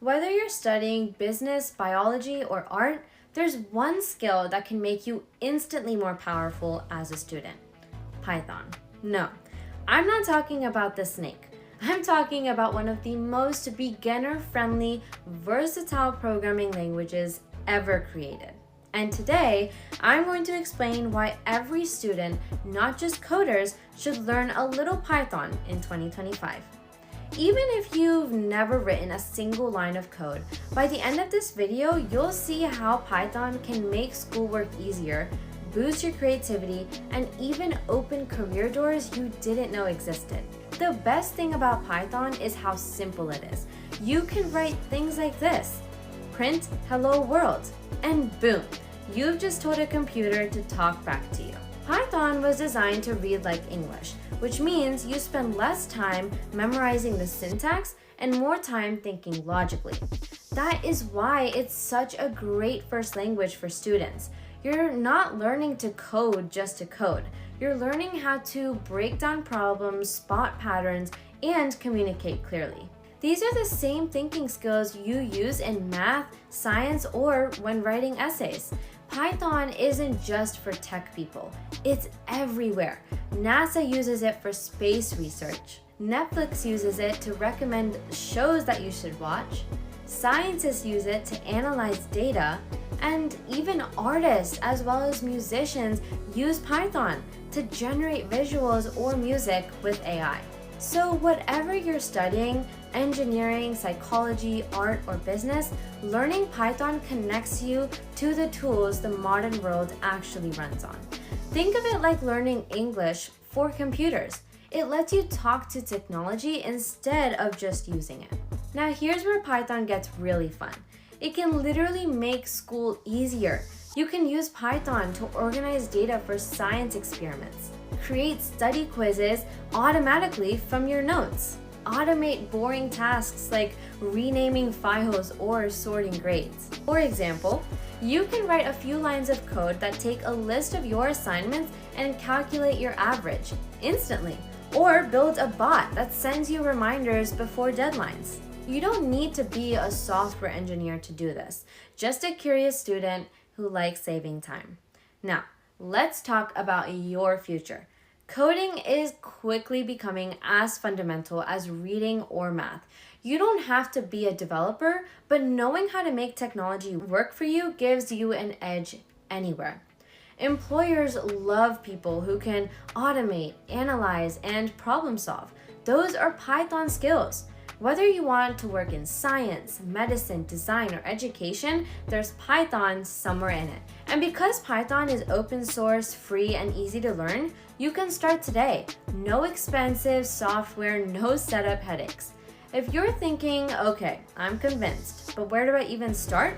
Whether you're studying business, biology, or art, there's one skill that can make you instantly more powerful as a student. Python. No, I'm not talking about the snake. I'm talking about one of the most beginner-friendly, versatile programming languages ever created. And today, I'm going to explain why every student, not just coders, should learn a little Python in 2025. Even if you've never written a single line of code, by the end of this video, you'll see how Python can make schoolwork easier, boost your creativity, and even open career doors you didn't know existed. The best thing about Python is how simple it is. You can write things like this: print hello world, and boom, you've just told a computer to talk back to you. Python was designed to read like English, which means you spend less time memorizing the syntax and more time thinking logically. That is why it's such a great first language for students. You're not learning to code just to code. You're learning how to break down problems, spot patterns, and communicate clearly. These are the same thinking skills you use in math, science, or when writing essays. Python isn't just for tech people. It's everywhere. NASA uses it for space research. Netflix uses it to recommend shows that you should watch. Scientists use it to analyze data. And even artists as well as musicians use Python to generate visuals or music with AI. So whatever you're studying, engineering, psychology, art, or business, learning Python connects you to the tools the modern world actually runs on. Think of it like learning English for computers. It lets you talk to technology instead of just using it. Now here's where Python gets really fun. It can literally make school easier. You can use Python to organize data for science experiments, create study quizzes automatically from your notes, automate boring tasks like renaming files or sorting grades. For example, you can write a few lines of code that take a list of your assignments and calculate your average instantly, or build a bot that sends you reminders before deadlines. You don't need to be a software engineer to do this, just a curious student who likes saving time. Now, let's talk about your future. Coding is quickly becoming as fundamental as reading or math. You don't have to be a developer, but knowing how to make technology work for you gives you an edge anywhere. Employers love people who can automate, analyze, and problem solve. Those are Python skills. Whether you want to work in science, medicine, design, or education, there's Python somewhere in it. And because Python is open source, free, and easy to learn, you can start today. No expensive software, no setup headaches. If you're thinking, okay, I'm convinced, but where do I even start?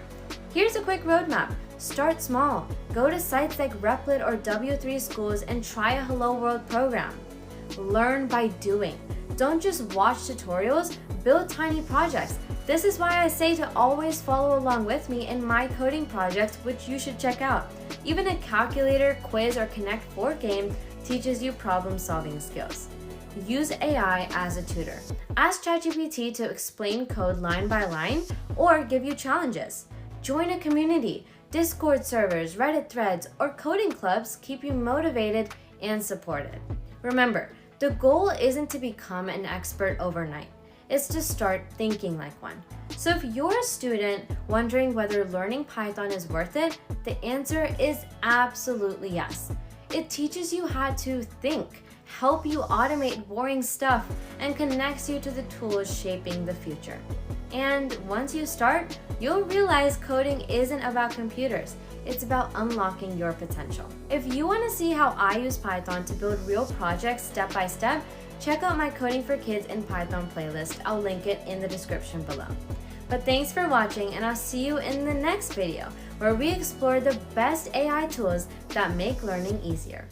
Here's a quick roadmap. Start small. Go to sites like Replit or W3 Schools and try a Hello World program. Learn by doing. Don't just watch tutorials, build tiny projects. This is why I say to always follow along with me in my coding project, which you should check out. Even a calculator, quiz, or Connect 4 game teaches you problem-solving skills. Use AI as a tutor. Ask ChatGPT to explain code line by line or give you challenges. Join a community. Discord servers, Reddit threads, or coding clubs keep you motivated and supported. Remember, the goal isn't to become an expert overnight. It's to start thinking like one. So if you're a student wondering whether learning Python is worth it, the answer is absolutely yes. It teaches you how to think, help you automate boring stuff, and connects you to the tools shaping the future. And once you start, you'll realize coding isn't about computers. It's about unlocking your potential. If you want to see how I use Python to build real projects step by step, check out my Coding for Kids in Python playlist. I'll link it in the description below. But thanks for watching, and I'll see you in the next video where we explore the best AI tools that make learning easier.